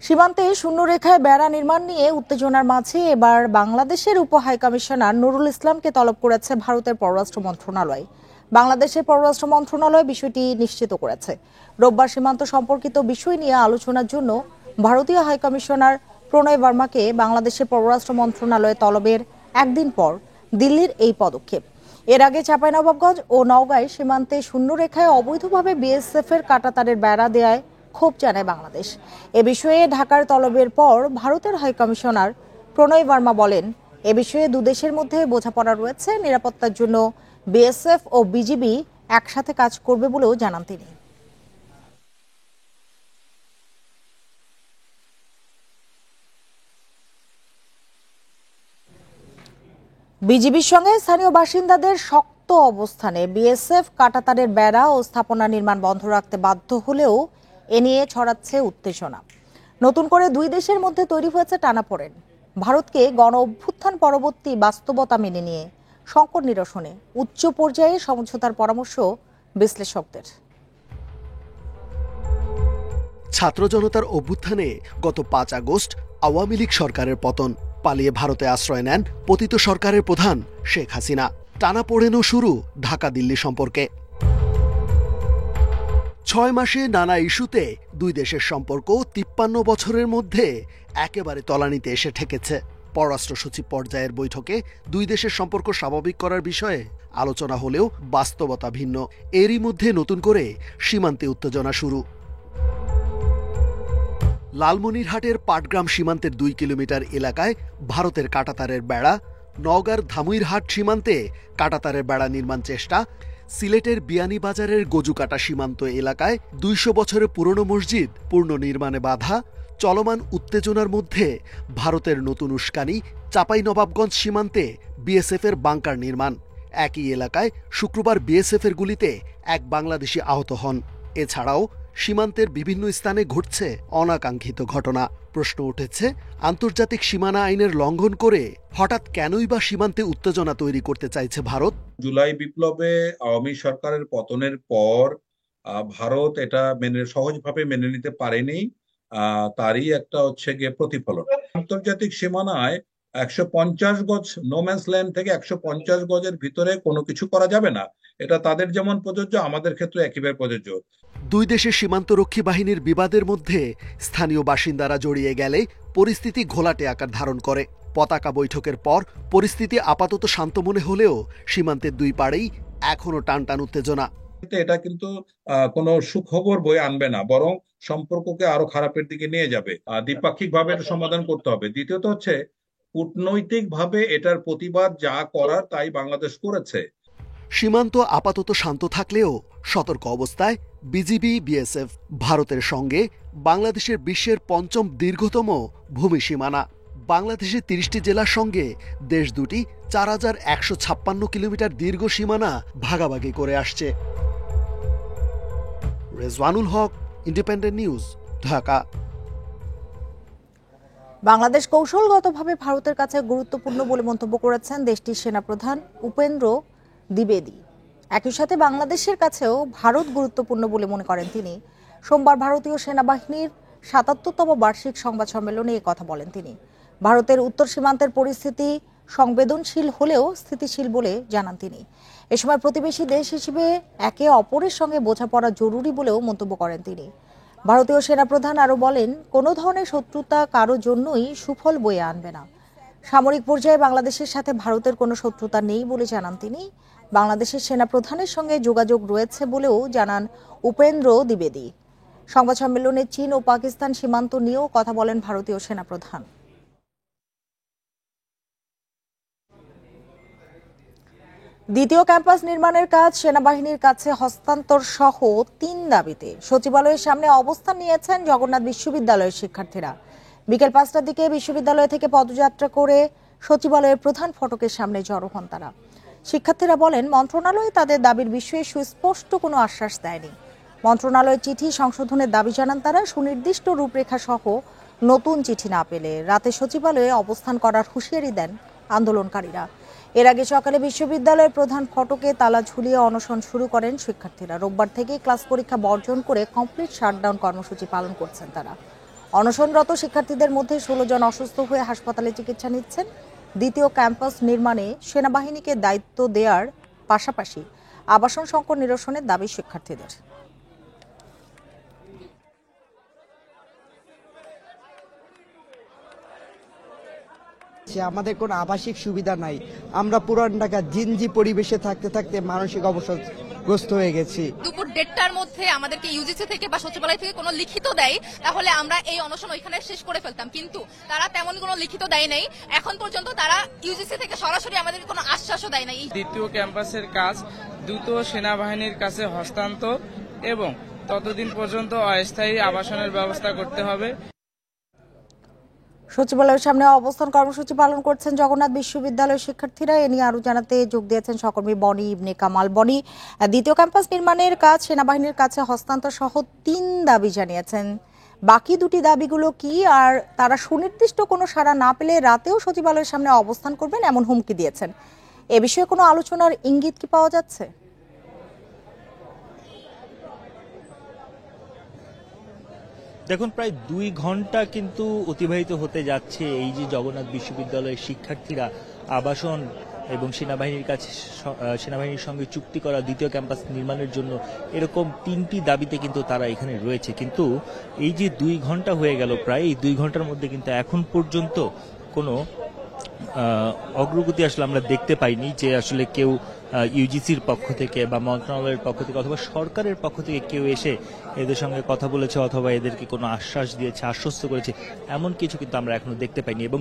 সীমান্তে শূন্যরেখায় বেড়া নির্মাণ নিয়ে উত্তেজনার মাঝে এবার বাংলাদেশের উপ হাইকমিশনার নুরুল ইসলামকে তলব করেছে ভারতের পররাষ্ট্র মন্ত্রণালয়। বাংলাদেশের পররাষ্ট্র মন্ত্রণালয় বিষয়টি নিশ্চিত করেছে। রোববার সীমান্ত সম্পর্কিত বিষয় নিয়ে আলোচনার জন্য ভারতীয় হাইকমিশনার প্রণয় বর্মাকে বাংলাদেশের পররাষ্ট্র মন্ত্রণালয়ে তলবের একদিন পর দিল্লির এই পদক্ষেপ। এর আগে চাঁপাইনবাবগঞ্জ ও নওগাঁয় সীমান্তে শূন্যরেখায় অবৈধভাবে বিএসএফ এর কাঁটাতারের বেড়া দেয়ায় ক্ষোভ জানায় বাংলাদেশ। এ বিষয়ে ঢাকার তলবের পর ভারতের হাইকমিশনার প্রণয় বর্মা বলেন, এ বিষয়ে দুদেশের মধ্যে বোঝাপড়া রয়েছে। নিরাপত্তার জন্য বিএসএফ ও বিজিবি একসাথে কাজ করবে বলেও জানান তিনি। বিজিবির সঙ্গে স্থানীয় বাসিন্দাদের শক্ত অবস্থানে বিএসএফ কাঁটাতারের বেড়া ও স্থাপনা নির্মাণ বন্ধ রাখতে বাধ্য হলেও এ নিয়ে ছড়াচ্ছে উত্তেজনা। নতুন করে দুই দেশের মধ্যে তৈরি হয়েছে টানাপোড়েন। ভারতকে গণ অভ্যুত্থান পরবর্তী বাস্তবতা মেনে নিয়ে সংকট নিরসনে উচ্চ পর্যায়ে সমঝোতার পরামর্শ বিশ্লেষকদের। ছাত্র জনতার অভ্যুত্থানে গত 5 আগস্ট আওয়ামী লীগ সরকারের পতন, পালিয়ে ভারতে আশ্রয় নেন পতিত সরকারের প্রধান শেখ হাসিনা। টানাপোড়েনও শুরু ঢাকা দিল্লি সম্পর্কে। 6 মাসে নানা ইস্যুতে দুই দেশের সম্পর্ক 53 বছরের মধ্যে একেবারে তলানিতে এসে ঠেকেছে। পররাষ্ট্র সচিব পর্যায়ের বৈঠকে দুই দেশের সম্পর্ক স্বাভাবিক করার বিষয়ে আলোচনা হলেও বাস্তবতা ভিন্ন। এরই মধ্যে নতুন করে সীমান্তে উত্তেজনা শুরু। লালমনিরহাটের পাটগ্রাম সীমান্তের 2 কিলোমিটার এলাকায় ভারতের কাঁটাতারের বেড়া, নওগাঁর ধামুইরহাট সীমান্তে কাঁটাতারের বেড়া নির্মাণ চেষ্টা, সিলেটের বিয়ানীবাজারের গজুকাটা সীমান্ত এলাকায় 200 বছরের পুরনো মসজিদ পুনর্নির্মাণে বাধা। চলমান উত্তেজনার মধ্যে ভারতের নতুন উস্কানি চাঁপাইনবাবগঞ্জ সীমান্তে বিএসএফের বাংকার নির্মাণ। একই এলাকায় শুক্রবার বিএসএফের গুলিতে এক বাংলাদেশি আহত হন। এছাড়াও সীমান্তের বিভিন্ন স্থানে ঘটছে অনাকাঙ্ক্ষিত ঘটনা। প্রশ্ন উঠেছে, আন্তর্জাতিক সীমানা আইনের লঙ্ঘন করে হঠাৎ কেনই বা সীমান্তে উত্তেজনা তৈরি করতে চাইছে ভারত? জুলাই বিপ্লবে আওয়ামী সরকারের পতনের পর ভারত এটা সহজভাবে মেনে নিতে পারেনি। তারই একটা হচ্ছে গিয়ে প্রতিফলন। আন্তর্জাতিক সীমানায় 150 গজ নোম্যান্স ল্যান্ড থেকে 150 গজের ভিতরে কোনো কিছু করা যাবে না। এটা তাদের যেমন প্রযোজ্য, আমাদের ক্ষেত্রে একেবারে প্রযোজ্য। দুই দেশের সীমান্তরক্ষী বাহিনীর বিবাদের মধ্যে স্থানীয় বাসিন্দারা জড়িয়ে গেলে পরিস্থিতি ঘোলাটে আকার ধারণ করে। পতাকা বৈঠকের পর পরিস্থিতি আপাতত শান্ত মনে হলেও সীমান্তের দুই পাড়েই এখনো টানটান উত্তেজনা। এটা কিন্তু কোনো সুখবর বয়ে আনবে না, বরং সম্পর্ককে আরো খারাপের দিকে নিয়ে যাবে। দ্বিপাক্ষিক ভাবে এটা সমাধান করতে হবে। দ্বিতীয়ত হচ্ছে, কূটনৈতিক ভাবে এটার প্রতিবাদ যা করার তাই বাংলাদেশ করেছে। সীমান্ত আপাতত শান্ত থাকলেও সতর্ক অবস্থায় বিজিবি, বিএসএফ। ভারতের সঙ্গে বাংলাদেশের বিশ্বের 5ম দীর্ঘতম ভূমি সীমানা। বাংলাদেশের 30টি জেলার সঙ্গে দেশ দুটি 4156 কিলোমিটার দীর্ঘ সীমানা ভাগাভাগি করে আসছে। রেজওয়ানুল হক, ইন্ডিপেন্ডেন্ট নিউজ, ঢাকা। বাংলাদেশ কৌশলগতভাবে ভারতের কাছে গুরুত্বপূর্ণ বলে মন্তব্য করেছেন দেশটির সেনাপ্রধান উপেন্দ্র দ্বিবেদী। একই সাথে বাংলাদেশের কাছেও ভারত গুরুত্বপূর্ণ বলে মনে করেন তিনি। সোমবার ভারতীয় সেনাবাহিনীর 77তম বার্ষিক সংবাদ সম্মেলনে এই কথা বলেন তিনি। ভারতের উত্তর সীমান্তের পরিস্থিতি সংবেদনশীল হলেও স্থিতিশীল বলে জানান তিনি। এ সময় প্রতিবেশী দেশ হিসেবে একে অপরের সঙ্গে বোঝাপড়া জরুরি বলেও মন্তব্য করেন তিনি। ভারতীয় সেনাপ্রধান আরও বলেন, কোনো ধরনের শত্রুতা কারো জন্যই সুফল বয়ে আনবে না। সামরিক পর্যায়ে বাংলাদেশের সাথে ভারতের কোনো শত্রুতা নেই বলে জানান তিনি। বাংলাদেশের সেনাপ্রধানের সঙ্গে যোগাযোগ রয়েছে বলেও জানান উপেন্দ্র দ্বিবেদী। সংবাদ সম্মেলনে চীন ও পাকিস্তান সীমান্ত নিয়েও কথা বলেন ভারতীয় সেনাপ্রধান। দ্বিতীয় ক্যাম্পাস নির্মাণের কাজ সেনাবাহিনীর কাছে হস্তান্তর সহ 3 দাবিতে সচিবালয়ের সামনে অবস্থান নিয়েছেন জগন্নাথ বিশ্ববিদ্যালয়ের শিক্ষার্থীরা। বিকেল 5টার দিকে বিশ্ববিদ্যালয় থেকে পদযাত্রা করে সচিবালয়ের প্রধান ফটকের সামনে জড়ো হন তারা। শিক্ষার্থীরা বলেন, মন্ত্রণালয় তাদের দাবির বিষয়ে সুস্পষ্ট কোনো আশ্বাস দেয়নি। মন্ত্রণালয়ের চিঠি সংশোধনের দাবি জানান তারা। সুনির্দিষ্ট রূপরেখা সহ নতুন চিঠি না পেলে রাতে সচিবালয়ে অবস্থান করার হুঁশিয়ারি দেন আন্দোলনকারীরা। এর আগে সকালে বিশ্ববিদ্যালয়ের প্রধান ফটকে তালা ঝুলিয়ে অনশন শুরু করেন শিক্ষার্থীরা। রোববার থেকে ক্লাস পরীক্ষা বর্জন করে কমপ্লিট শাটডাউন কর্মসূচি পালন করছেন তারা। অনশনরত শিক্ষার্থীদের মধ্যে 16 জন অসুস্থ হয়ে হাসপাতালে চিকিৎসা নিচ্ছেন। দ্বিতীয় ক্যাম্পাস নির্মাণে সেনাবাহিনীকে দায়িত্ব দেওয়ার পাশাপাশি আবাসন সংকট নিরসনের দাবি শিক্ষার্থীদের। আমাদের কোনো আবাসিক সুবিধা নাই, আমরা পুরান ঢাকা জিনজি পরিবেশে থাকতে থাকতে মানসিক অবসাদগ্রস্ত হয়ে গেছি। দুপুর 1:30টার মধ্যে আমাদেরকে ইউজিসি থেকে বা সচিবালয় থেকে কোনো লিখিত দেয় তাহলে আমরা এই অনশন ওইখানে শেষ করে ফেলতাম, কিন্তু তারা তেমন কোনো লিখিত দেয় নাই। এখন পর্যন্ত তারা ইউজিসি থেকে সরাসরি আমাদেরকে কোনো আশ্বাসও দেয় নাই। দ্বিতীয় ক্যাম্পাসের কাজ দ্রুত সেনাবাহিনীর কাছে হস্তান্তর এবং ততদিন পর্যন্ত অস্থায়ী আবাসনের ব্যবস্থা করতে হবে। সচিবালয়ের সামনে অবস্থান কর্মসূচি পালন করছেন জগন্নাথ বিশ্ববিদ্যালয়ের শিক্ষার্থীরা। এ নিয়ে আরো জানাতে যোগ দিয়েছেন সহকর্মী বনি ইবনে কামাল। বনি, দ্বিতীয় ক্যাম্পাস নির্মাণের কাজ সেনাবাহিনীর কাছে হস্তান্তর সহ 3 দাবি জানিয়েছেন। বাকি 2টি দাবিগুলো কি, আর তারা সুনির্দিষ্ট কোনো সাড়া না পেলে রাতেও সচিবালয়ের সামনে অবস্থান করবেন এমন হুমকি দিয়েছেন। এ বিষয়ে কোনো আলোচনার ইঙ্গিত কি পাওয়া যাচ্ছে? দেখুন, প্রায় 2 ঘন্টা কিন্তু অতিবাহিত হতে যাচ্ছে এই যে জগন্নাথ বিশ্ববিদ্যালয়ের শিক্ষার্থীরা আবাসন এবং সেনাবাহিনীর সঙ্গে চুক্তি করা দ্বিতীয় ক্যাম্পাস নির্মাণের জন্য এরকম 3টি দাবিতে কিন্তু তারা এখানে রয়েছে। কিন্তু এই যে 2 ঘন্টা হয়ে গেল, প্রায় এই 2 ঘন্টার মধ্যে কিন্তু এখন পর্যন্ত কোনো অগ্রগতি আসলে আমরা দেখতে পাইনি যে আসলে কেউ ইউজিসির পক্ষ থেকে বা মন্ত্রণালয়ের পক্ষ থেকে অথবা সরকারের পক্ষ থেকে কেউ এসে এদের সঙ্গে কথা বলেছে অথবা এদেরকে কোনো আশ্বাস দিয়েছে, আশ্বস্ত করেছে, এমন কিছু কিন্তু আমরা এখনো দেখতে পাইনি। এবং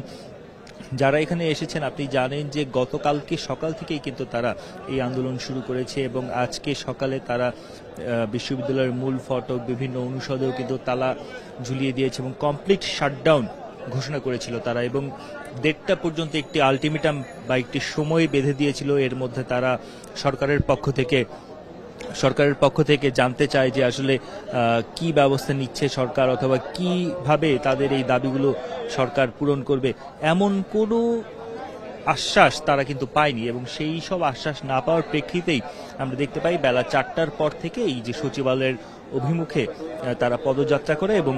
যারা এখানে এসেছেন আপনি জানেন যে গতকালকে সকাল থেকেই কিন্তু তারা এই আন্দোলন শুরু করেছে এবং আজকে সকালে তারা বিশ্ববিদ্যালয়ের মূল ফটক, বিভিন্ন অনুষদেও কিন্তু তালা ঝুলিয়ে দিয়েছে এবং কমপ্লিট শাটডাউন ঘোষণা করেছিল তারা। এবং 1:30টা পর্যন্ত একটি আলটিমেটাম বা একটি সময় বেঁধে দিয়েছিল। এর মধ্যে তারা সরকারের পক্ষ থেকে জানতে চায় যে আসলে কি ব্যবস্থা নিচ্ছে সরকার অথবা কিভাবে তাদের এই দাবিগুলো সরকার পূরণ করবে, এমন কোনো আশ্বাস তারা কিন্তু পায়নি। এবং সেই সব আশ্বাস না পাওয়ার প্রেক্ষিতেই আমরা দেখতে পাই বেলা 4টার পর থেকে এই যে সচিবালয়ের অভিমুখে তারা পদযাত্রা করে এবং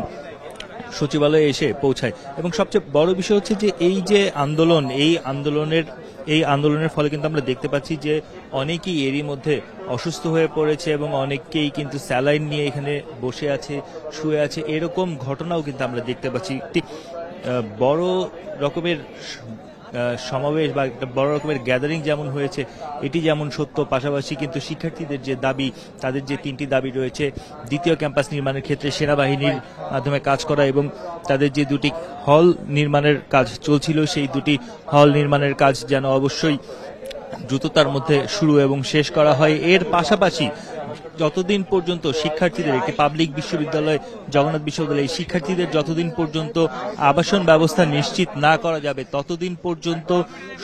সচিবালয়ে এসে পৌঁছায়। এবং সবচেয়ে বড় বিষয় হচ্ছে যে এই যে আন্দোলন, এই আন্দোলনের ফলে কিন্তু আমরা দেখতে পাচ্ছি যে অনেকেই এরই মধ্যে অসুস্থ হয়ে পড়েছে এবং অনেকেই কিন্তু স্যালাইন নিয়ে এখানে বসে আছে, শুয়ে আছে, এরকম ঘটনাও কিন্তু আমরা দেখতে পাচ্ছি। ঠিক বড় রকমের সমাবেশ বা একটা বড় রকমের গ্যাদারিং যেমন হয়েছে এটি যেমন সত্য, পাশাপাশি কিন্তু শিক্ষার্থীদের যে দাবি, তাদের যে 3টি দাবি রয়েছে, দ্বিতীয় ক্যাম্পাস নির্মাণের ক্ষেত্রে সেনাবাহিনীর মাধ্যমে কাজ করা এবং তাদের যে 2টি হল নির্মাণের কাজ চলছিল সেই 2টি হল নির্মাণের কাজ যেন অবশ্যই দ্রুততার মধ্যে শুরু এবং শেষ করা হয়। এর পাশাপাশি যতদিন পর্যন্ত শিক্ষার্থীদের, একটি পাবলিক বিশ্ববিদ্যালয় জগন্নাথ বিশ্ববিদ্যালয়, শিক্ষার্থীদের যতদিন পর্যন্ত আবাসন ব্যবস্থা নিশ্চিত না করা যাবে ততদিন পর্যন্ত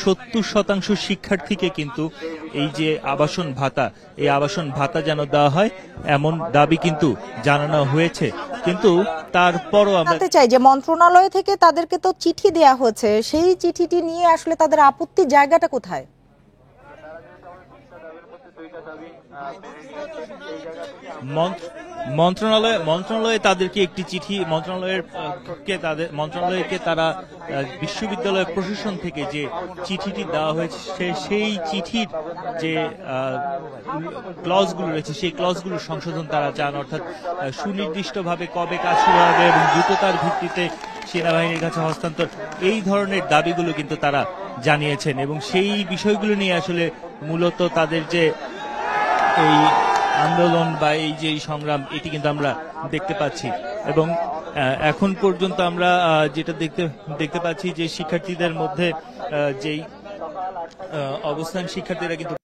70% শিক্ষার্থীকে কিন্তু এই যে আবাসন ভাতা, এই আবাসন ভাতা যেন দেওয়া হয় এমন দাবি কিন্তু জানানো হয়েছে। কিন্তু তারপরও আমরা জানতে চাই যে মন্ত্রণালয় থেকে তাদেরকে তো চিঠি দেয়া হয়েছে, সেই চিঠিটি নিয়ে আসলে তাদের আপত্তির জায়গাটা কোথায়? মন্ত্রণালয়ে তাদেরকে একটি চিঠি, মন্ত্রণালয়কে তারা বিশ্ববিদ্যালয় প্রশাসন থেকে যে চিঠিটি দেওয়া হয়েছে সেই চিঠির যে ক্লজগুলো রয়েছে সেই ক্লজগুলো সংশোধন তারা চান, অর্থাৎ সুনির্দিষ্টভাবে কবে কাজ শুরু হবে এবং দ্রুততার ভিত্তিতে সেনাবাহিনীর কাছে হস্তান্তর, এই ধরনের দাবিগুলো কিন্তু তারা জানিয়েছেন। এবং সেই বিষয়গুলো নিয়ে আসলে মূলত তাদের যে এই আন্দোলন বা এই যে সংগ্রাম, এটি কিন্তু আমরা দেখতে পাচ্ছি। এবং এখন পর্যন্ত আমরা যেটা দেখতে পাচ্ছি যে শিক্ষার্থীদের মধ্যে যেই অবস্থান, শিক্ষার্থীরা কিন্তু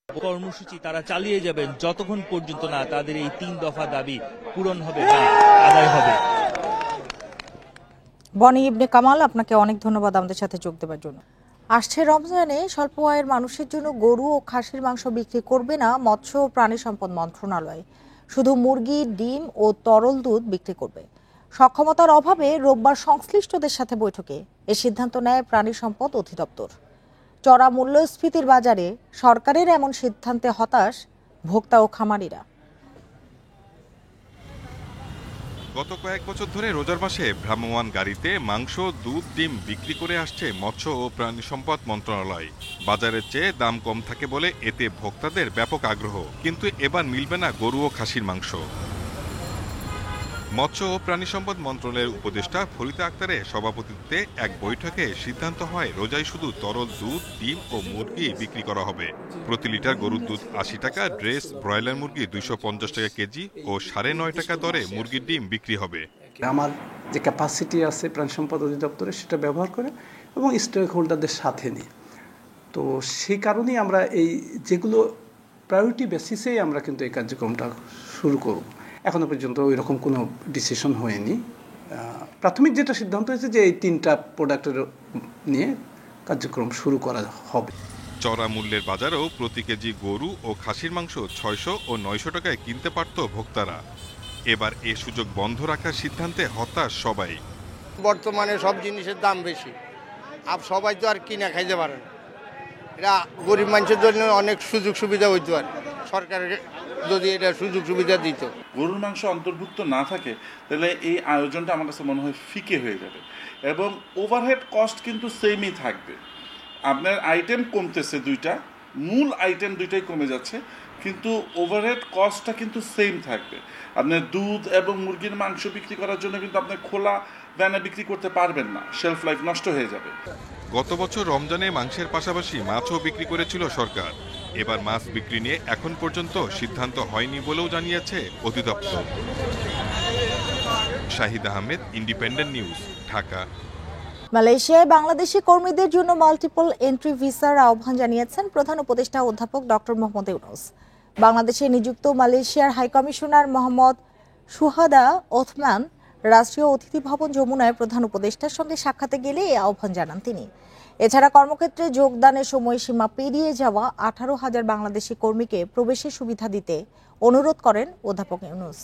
কর্মসূচি তারা চালিয়ে যাবেন যতক্ষণ পর্যন্ত না তাদের এই 3 দফা দাবি পূরণ হবে বা আদায় হবে। বনি ইবনে কামাল, আপনাকে অনেক ধন্যবাদ আমাদের সাথে যোগ দেওয়ার জন্য। আসছে রমজানে স্বল্প আয়ের মানুষের জন্য গরু ও খাসির মাংস বিক্রি করবে না মৎস্য ও প্রাণী সম্পদ মন্ত্রণালয়, শুধু মুরগি, ডিম ও তরল দুধ বিক্রি করবে। সক্ষমতার অভাবে রোববার সংশ্লিষ্টদের সাথে বৈঠকে এ সিদ্ধান্ত নেয় প্রাণী সম্পদ অধিদপ্তর। চড়া মূল্যস্ফীতির বাজারে সরকারের এমন সিদ্ধান্তে হতাশ ভোক্তা ও খামারিরা। গত কয়েক বছর ধরে রোজার মাসে ভ্রাম্যমাণ গাড়িতে মাংস, দুধ, ডিম বিক্রি করে আসছে মৎস্য ও প্রাণী সম্পদ মন্ত্রণালয়। বাজারের চেয়ে দাম কম থাকে বলে এতে ভোক্তাদের ব্যাপক আগ্রহ। কিন্তু এবার মিলবে না গরু ও খাসির মাংস। মৎস্য ও প্রাণী সম্পদ মন্ত্রণালয়ের উপদেষ্টা ফরিদা আক্তারের সভাপতিত্বে এক বৈঠকে সিদ্ধান্ত হয় রোজায় শুধু তরল দুধ, ডিম ও মুরগি বিক্রি করা হবে। প্রতি লিটার গরুর দুধ ৮০ টাকা, ড্রেস ব্রয়লার মুরগি ২৫০ টাকা কেজি ও ৯.৫ টাকা দরে মুরগির ডিম বিক্রি হবে। আমার যে ক্যাপাসিটি আছে প্রাণী সম্পদ অধিদপ্তরে সেটা ব্যবহার করে এবং স্টেক হোল্ডারদের সাথে নিয়ে, তো সেই কারণেই আমরা এই যেগুলো প্রায়োরিটি বেসিসেই আমরা কিন্তু এই কার্যক্রমটা শুরু করব। এখনো পর্যন্ত ওই রকম কোনো ডিসিশন হয়নি। প্রাথমিক যেটা সিদ্ধান্ত হয়েছে যে এই ৩টা প্রোডাক্টের নিয়ে কার্যক্রম শুরু করা হবে। চড়া মূল্যের বাজারেও প্রতি কেজি গরু ও খাসির মাংস ৬০০ ও ৯০০ টাকায় কিনতে পারত ভোক্তারা। এবার এ সুযোগ বন্ধ রাখার সিদ্ধান্তে হতাশ সবাই। বর্তমানে সব জিনিসের দাম বেশি, আর সবাই তো আর কিনা খাইতে পারে না। এটা গরিব মানুষের জন্য অনেক সুযোগ সুবিধা হইতে পারে, সরকারের যদি এটা সুযোগ সুবিধা দিত। গরুর মাংস অন্তর্ভুক্ত না থাকে তাহলে এই আয়োজনটা আমার কাছে মনে হয় ফিকে হয়ে যাবে এবং ওভারহেড কস্ট কিন্তু সেমই থাকবে। আপনার আইটেম কমতেছে দুইটা, মূল আইটেম দুইটাই কমে যাচ্ছে, কিন্তু ওভারহেড কস্টটা কিন্তু সেম থাকবে। আপনার দুধ এবং মুরগির মাংস বিক্রি করার জন্য কিন্তু আপনার খোলা ভ্যানে বিক্রি করতে পারবেন না, শেলফ লাইফ নষ্ট হয়ে যাবে। গত বছর রমজানে মাংসের পাশাপাশি মাছও বিক্রি করেছিল সরকার। এবার মাছ বিক্রি নিয়ে এখন পর্যন্ত সিদ্ধান্ত হয়নি বলেও জানিয়েছে অধিদপ্তর। Shahid Ahmed, independent News, Dhaka. মালয়েশিয়ায় বাংলাদেশি কর্মীদের জন্য মাল্টিপল এন্ট্রি ভিসার আহ্বান জানিয়েছেন প্রধান উপদেষ্টা অধ্যাপক ডক্টর মোহাম্মদ ইউনূস। বাংলাদেশে নিযুক্ত মালয়েশিয়ার হাইকমিশনার মোহাম্মদ সুহাদা ওথমান রাষ্ট্রীয় অতিথি ভবন যমুনায় প্রধান উপদেষ্টার সঙ্গে সাক্ষাতে গেলে এই আহ্বান জানান তিনি। এছাড়া কর্মক্ষেত্রে যোগদানের সময়সীমা পেরিয়ে যাওয়া 18,000 বাংলাদেশি কর্মীকে প্রবেশের সুবিধা দিতে অনুরোধ করেন অধ্যাপক ইউনূস।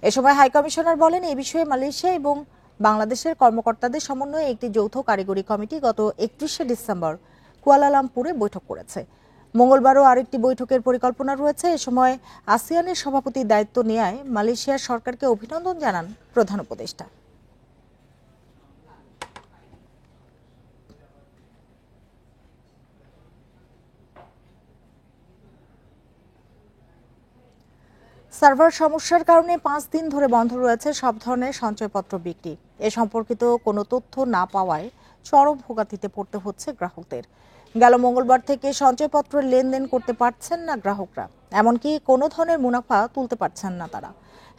এ সময় হাইকমিশনার বলেন, এই বিষয়ে মালয়েশিয়া এবং বাংলাদেশের কর্মকর্তাদের সমন্বয়ে একটি যৌথ কারিগরি কমিটি গত 31শে ডিসেম্বর কুয়ালালামপুরে বৈঠক করেছে। মঙ্গলবারও আরেকটি বৈঠকের পরিকল্পনা রয়েছে। এ সময় আসিয়ানের সভাপতির দায়িত্ব নেয়ায় মালয়েশিয়ার সরকারকে অভিনন্দন জানান প্রধান উপদেষ্টা। সার্ভার সমস্যার কারণে 5 দিন ধরে বন্ধ রয়েছে সব ধরনের সঞ্চয়পত্র বিক্রি। এ সম্পর্কিত কোনো তথ্য না পাওয়ায় চরম ভোগান্তিতে পড়তে হচ্ছে গ্রাহকদের। গেল মঙ্গলবার থেকে সঞ্চয়পত্রের লেনদেন করতে পারছেন না গ্রাহকরা, এমনকি কোনো ধরনের মুনাফা তুলতে পারছেন না তারা।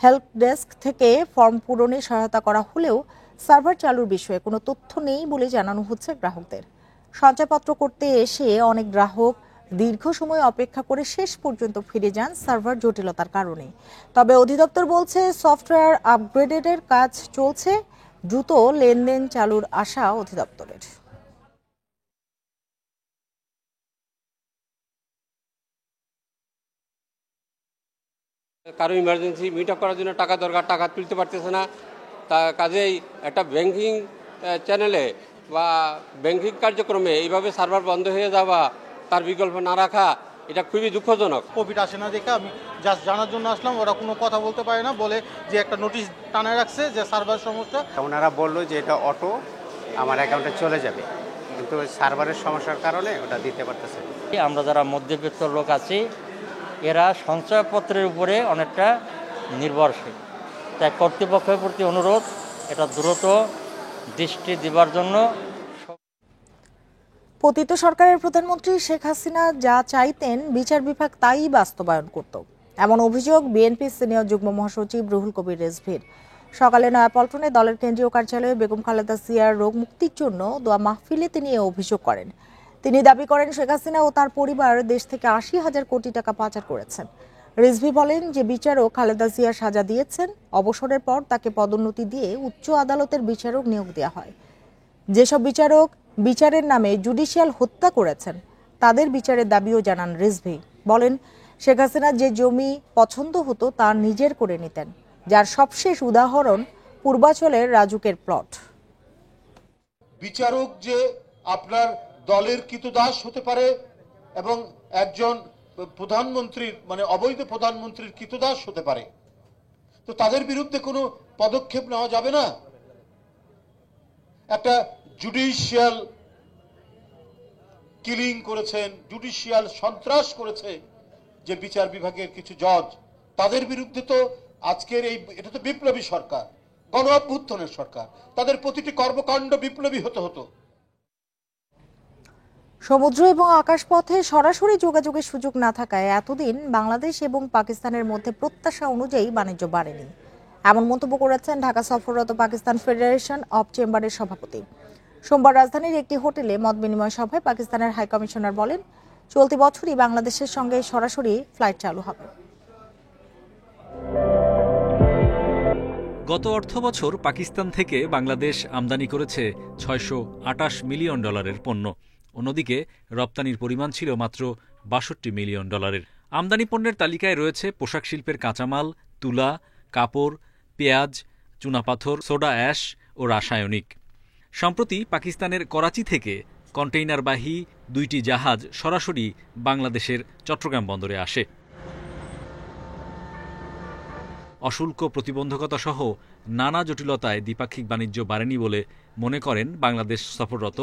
হেল্প ডেস্ক থেকে ফর্ম পূরণে সহায়তা করা হলেও সার্ভার চালুর বিষয়ে কোনো তথ্য নেই বলে জানানো হচ্ছে গ্রাহকদের। সঞ্চয়পত্র করতে এসে অনেক গ্রাহক দীর্ঘ সময় অপেক্ষা করে শেষ পর্যন্ত ফিরে যান সার্ভার জটিলতার কারণে। তবে অধিদপ্তর বলছে সফটওয়্যার আপগ্রেডের কাজ চলছে, দ্রুত লেনদেন চালুর আশা অধিদপ্তরের। কারো ইমার্জেন্সি মিট আপ করার জন্য টাকা দরকার, টাকা তুলতে পারতেছে না, তা কাজেই একটা ব্যাংকিং চ্যানেলে বা ব্যাংকিং কার্যক্রমে এইভাবে সার্ভার বন্ধ হয়ে যাওয়া, তার বিকল্প না রাখা, এটা খুবই দুঃখজনক। কোভিড আসে না দেখে আমি জাস্ট জানার জন্য আসলাম, ওরা কোনো কথা বলতে পারে না, বলে যে একটা নোটিশ টানায় রাখছে যে সার্ভার সমস্যা। ওনারা বললো যে এটা অটো আমার অ্যাকাউন্টে চলে যাবে, কিন্তু সার্ভারের সমস্যার কারণে ওটা দিতে পারতেছে। আমরা যারা মধ্যবিত্ত লোক আছি, এরা সঞ্চয়পত্রের উপরে অনেকটা নির্ভরশীল, তাই কর্তৃপক্ষের প্রতি অনুরোধ এটা দ্রুত দৃষ্টি দেবার জন্য। পতিত সরকারের প্রধানমন্ত্রী শেখ হাসিনা যা চাইতেন বিচার বিভাগ তাই বাস্তবায়ন করত, এমন অভিযোগ বিএনপি সিনিয়র যুগ্ম মহাসচিব রুহুল কবির রিজভীর। সকালে নয়াপল্টনে দলের কেন্দ্রীয় কার্যালয়ে বেগম খালেদা জিয়ার রোগ মুক্তির জন্য দোয়া মাহফিলে তিনি এই অভিযোগ করেন। তিনি দাবি করেন শেখ হাসিনা ও তার পরিবার দেশ থেকে 80,000 কোটি টাকা পাচার করেছেন। রিজভী বলেন যে বিচারক খালেদা জিয়া সাজা দিয়েছেন, অবসরের পর তাকে পদোন্নতি দিয়ে উচ্চ আদালতের বিচারক নিয়োগ দেওয়া হয়। যেসব বিচারক বিচারের নামে জুডিশিয়াল হত্যা করেছেন তাদের বিচারের দাবিও জানান রিজভী। বলেন, শেখ হাসিনা যে জমি পছন্দ হতো তা নিজের করে নিতেন, যার সবশেষ উদাহরণ পূর্বাচলের রাজুকের প্লট। বিচারক যে আপনার দলের কৃতদাস হতে পারে এবং একজন প্রধানমন্ত্রীর মানে অবৈধ প্রধানমন্ত্রীর কৃতদাস হতে পারে, তো তাদের বিরুদ্ধে কোনো পদক্ষেপ নেওয়া যাবে না? একটা জুডিশিয়াল কিলিং করেছেন, জুডিশিয়াল সন্ত্রাস করেছে যে বিচার বিভাগের কিছু জজ, তাদের বিরুদ্ধে তো আজকের এটা তো বিপ্লবী সরকার, গণ অভ্যুত্থানের সরকার, তাদের প্রতিটি কর্মকাণ্ড বিপ্লবী হতে হতো। সমুদ্র এবং আকাশপথে সরাসরি যোগাযোগের সুযোগ না থাকায় এতদিন বাংলাদেশ এবং পাকিস্তানের মধ্যে প্রত্যাশা অনুযায়ী বাণিজ্য বাড়েনি, এমন মন্তব্য করেছেন ঢাকা সফররত পাকিস্তান ফেডারেশন অব চেম্বারের সভাপতি। সোমবার রাজধানীর একটি হোটেলে মত বিনিময় সভায় পাকিস্তানের হাই কমিশনার বলেন, চলতি বছরই বাংলাদেশের সঙ্গে সরাসরি ফ্লাইট চালু হবে। গত অর্থবছর পাকিস্তান থেকে বাংলাদেশ আমদানি করেছে $628 মিলিয়ন পণ্য। অন্যদিকে রপ্তানির পরিমাণ ছিল মাত্র $62 মিলিয়ন। আমদানি পণ্যের তালিকায় রয়েছে পোশাক শিল্পের কাঁচামাল, তুলা, কাপড়, পেঁয়াজ, চুনাপাথর, সোডা অ্যাশ ও রাসায়নিক। সম্প্রতি পাকিস্তানের করাচি থেকে কন্টেইনারবাহী 2টি জাহাজ সরাসরি বাংলাদেশের চট্টগ্রাম বন্দরে আসে। অশুল্ক প্রতিবন্ধকতা সহ নানা জটিলতায় দ্বিপাক্ষিক বাণিজ্য বাড়েনি বলে মনে করেন বাংলাদেশ সফররত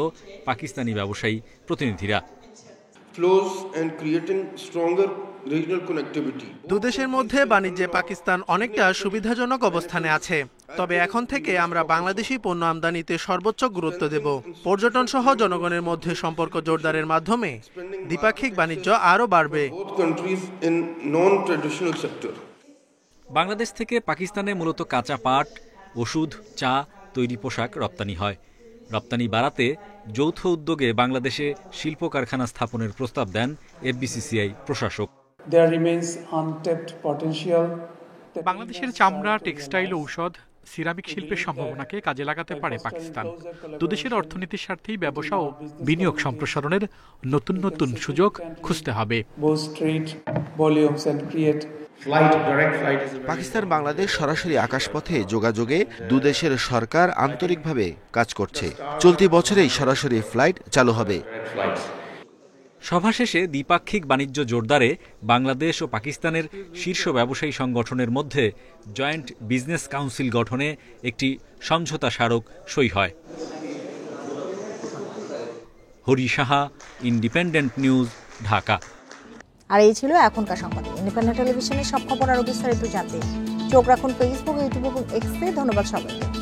পাকিস্তানি ব্যবসায়ী প্রতিনিধিরা। দুদেশের মধ্যে বাণিজ্যে পাকিস্তান অনেকটা সুবিধাজনক অবস্থানে আছে, তবে এখন থেকে আমরা বাংলাদেশি পণ্য আমদানিতে সর্বোচ্চ গুরুত্ব দেব। পর্যটন সহ জনগণের মধ্যে সম্পর্ক জোরদারের মাধ্যমে দ্বিপাক্ষিক বাণিজ্য আরও বাড়বে। বাংলাদেশ থেকে পাকিস্তানে মূলত কাঁচা পাট, ওষুধ, চা, তৈরি পোশাক রপ্তানি হয়। রপ্তানি বাড়াতে যৌথ উদ্যোগে বাংলাদেশে শিল্প কারখানা স্থাপনের প্রস্তাব দেন এফবিসিসিআই প্রশাসক। বাংলাদেশের চামড়া, টেক্সটাইল, ঔষধ, সিরামিক শিল্পের সম্ভাবনাকে কাজে লাগাতে পারে পাকিস্তান। দুদেশের অর্থনীতির স্বার্থেই ব্যবসা ও বিনিয়োগ সম্প্রসারণের নতুন নতুন সুযোগ খুঁজতে হবে। পাকিস্তান বাংলাদেশ সরাসরি আকাশপথে যোগাযোগে দুদেশের সরকার আন্তরিকভাবে কাজ করছে। চলতি বছরেই সরাসরি ফ্লাইট চালু হবে। সভা শেষে দ্বিপাক্ষিক বাণিজ্য জোরদারে বাংলাদেশ ও পাকিস্তানের শীর্ষ ব্যবসায়ী সংগঠনের মধ্যে জয়েন্ট বিজনেস কাউন্সিল গঠনে একটি সমঝোতা স্মারক সই হয়। Hari Saha, Independent News, Dhaka. আর এই ছিল এখনকার সংবাদ। ইন্ডিপেন্ডেন্ট টেলিভিশনের সব খবর আরও বিস্তারিত জানতে চোখ রাখুন ফেসবুক, ইউটিউব এবং এক্সে। ধন্যবাদ সবাইকে।